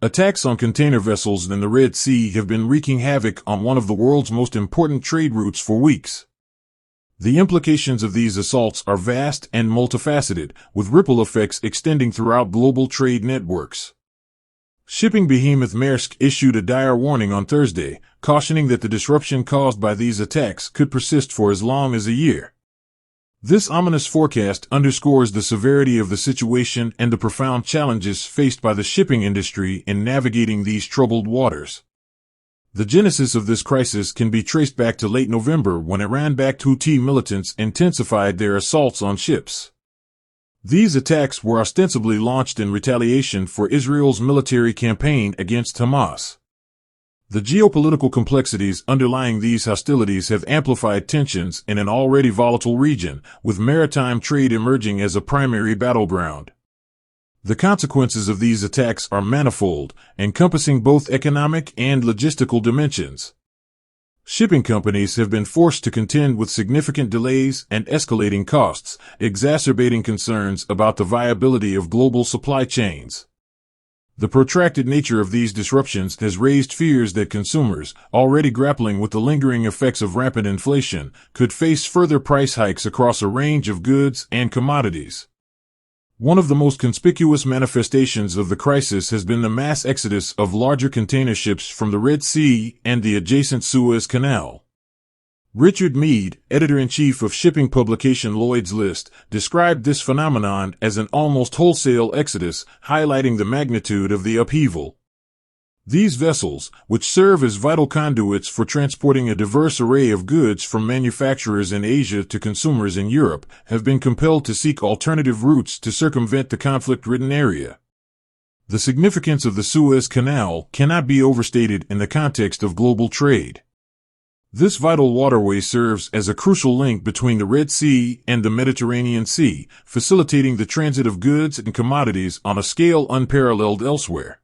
Attacks on container vessels in the Red Sea have been wreaking havoc on one of the world's most important trade routes for weeks. The implications of these assaults are vast and multifaceted, with ripple effects extending throughout global trade networks. Shipping behemoth Maersk issued a dire warning on Thursday, cautioning that the disruption caused by these attacks could persist for as long as a year. This ominous forecast underscores the severity of the situation and the profound challenges faced by the shipping industry in navigating these troubled waters. The genesis of this crisis can be traced back to late November when Iran-backed Houthi militants intensified their assaults on ships. These attacks were ostensibly launched in retaliation for Israel's military campaign against Hamas. The geopolitical complexities underlying these hostilities have amplified tensions in an already volatile region, with maritime trade emerging as a primary battleground. The consequences of these attacks are manifold, encompassing both economic and logistical dimensions. Shipping companies have been forced to contend with significant delays and escalating costs, exacerbating concerns about the viability of global supply chains. The protracted nature of these disruptions has raised fears that consumers, already grappling with the lingering effects of rampant inflation, could face further price hikes across a range of goods and commodities. One of the most conspicuous manifestations of the crisis has been the mass exodus of larger container ships from the Red Sea and the adjacent Suez Canal. Richard Mead, editor-in-chief of shipping publication Lloyd's List, described this phenomenon as an almost wholesale exodus, highlighting the magnitude of the upheaval. These vessels, which serve as vital conduits for transporting a diverse array of goods from manufacturers in Asia to consumers in Europe, have been compelled to seek alternative routes to circumvent the conflict-ridden area. The significance of the Suez Canal cannot be overstated in the context of global trade. This vital waterway serves as a crucial link between the Red Sea and the Mediterranean Sea, facilitating the transit of goods and commodities on a scale unparalleled elsewhere.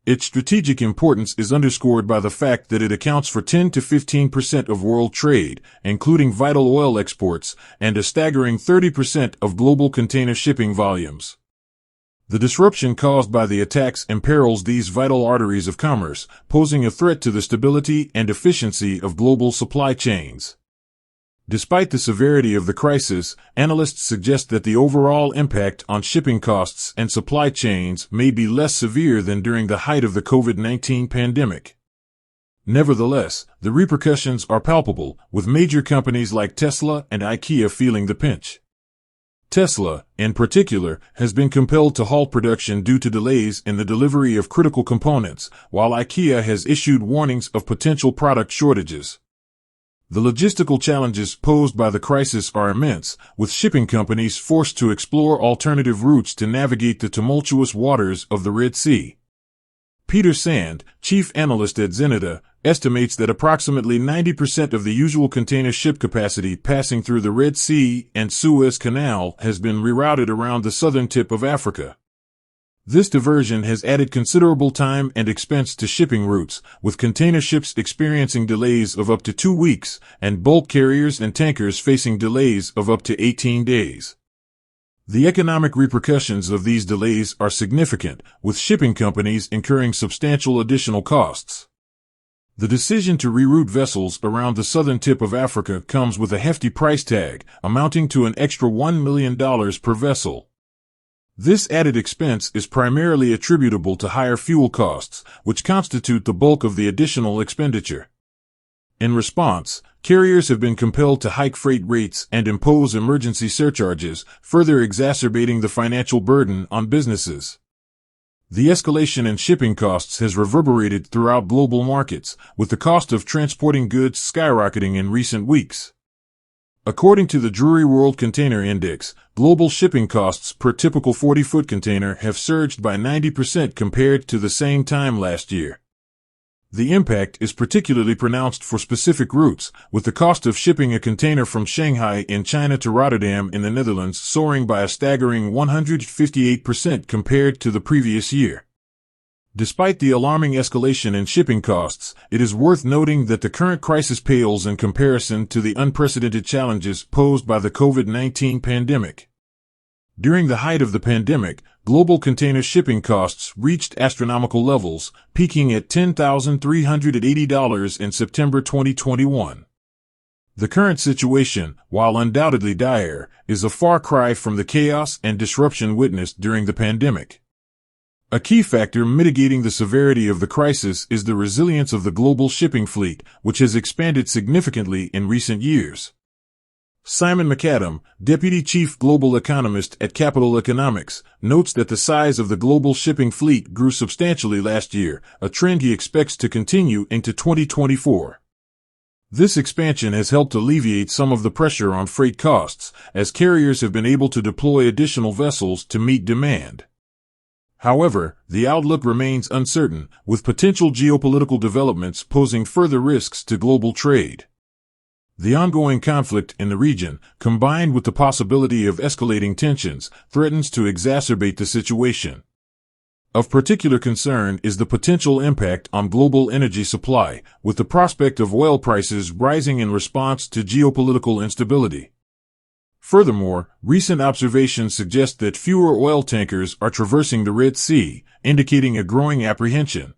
Its strategic importance is underscored by the fact that it accounts for 10 to 15% of world trade, including vital oil exports, and a staggering 30% of global container shipping volumes. The disruption caused by the attacks imperils these vital arteries of commerce, posing a threat to the stability and efficiency of global supply chains. Despite the severity of the crisis, analysts suggest that the overall impact on shipping costs and supply chains may be less severe than during the height of the COVID-19 pandemic. Nevertheless, the repercussions are palpable, with major companies like Tesla and IKEA feeling the pinch. Tesla, in particular, has been compelled to halt production due to delays in the delivery of critical components, while IKEA has issued warnings of potential product shortages. The logistical challenges posed by the crisis are immense, with shipping companies forced to explore alternative routes to navigate the tumultuous waters of the Red Sea. Peter Sand, chief analyst at Zenita, estimates that approximately 90% of the usual container ship capacity passing through the Red Sea and Suez Canal has been rerouted around the southern tip of Africa. This diversion has added considerable time and expense to shipping routes, with container ships experiencing delays of up to 2 weeks, and bulk carriers and tankers facing delays of up to 18 days. The economic repercussions of these delays are significant, with shipping companies incurring substantial additional costs. The decision to reroute vessels around the southern tip of Africa comes with a hefty price tag, amounting to an extra $1 million per vessel. This added expense is primarily attributable to higher fuel costs, which constitute the bulk of the additional expenditure. In response, carriers have been compelled to hike freight rates and impose emergency surcharges, further exacerbating the financial burden on businesses. The escalation in shipping costs has reverberated throughout global markets, with the cost of transporting goods skyrocketing in recent weeks. According to the Drewry World Container Index, global shipping costs per typical 40-foot container have surged by 90% compared to the same time last year. The impact is particularly pronounced for specific routes, with the cost of shipping a container from Shanghai in China to Rotterdam in the Netherlands soaring by a staggering 158% compared to the previous year. Despite the alarming escalation in shipping costs, it is worth noting that the current crisis pales in comparison to the unprecedented challenges posed by the COVID-19 pandemic. During the height of the pandemic, global container shipping costs reached astronomical levels, peaking at $10,380 in September 2021. The current situation, while undoubtedly dire, is a far cry from the chaos and disruption witnessed during the pandemic. A key factor mitigating the severity of the crisis is the resilience of the global shipping fleet, which has expanded significantly in recent years. Simon McAdam, Deputy Chief Global Economist at Capital Economics, notes that the size of the global shipping fleet grew substantially last year, a trend he expects to continue into 2024. This expansion has helped alleviate some of the pressure on freight costs, as carriers have been able to deploy additional vessels to meet demand. However, the outlook remains uncertain, with potential geopolitical developments posing further risks to global trade. The ongoing conflict in the region, combined with the possibility of escalating tensions, threatens to exacerbate the situation. Of particular concern is the potential impact on global energy supply, with the prospect of oil prices rising in response to geopolitical instability. Furthermore, recent observations suggest that fewer oil tankers are traversing the Red Sea, indicating a growing apprehension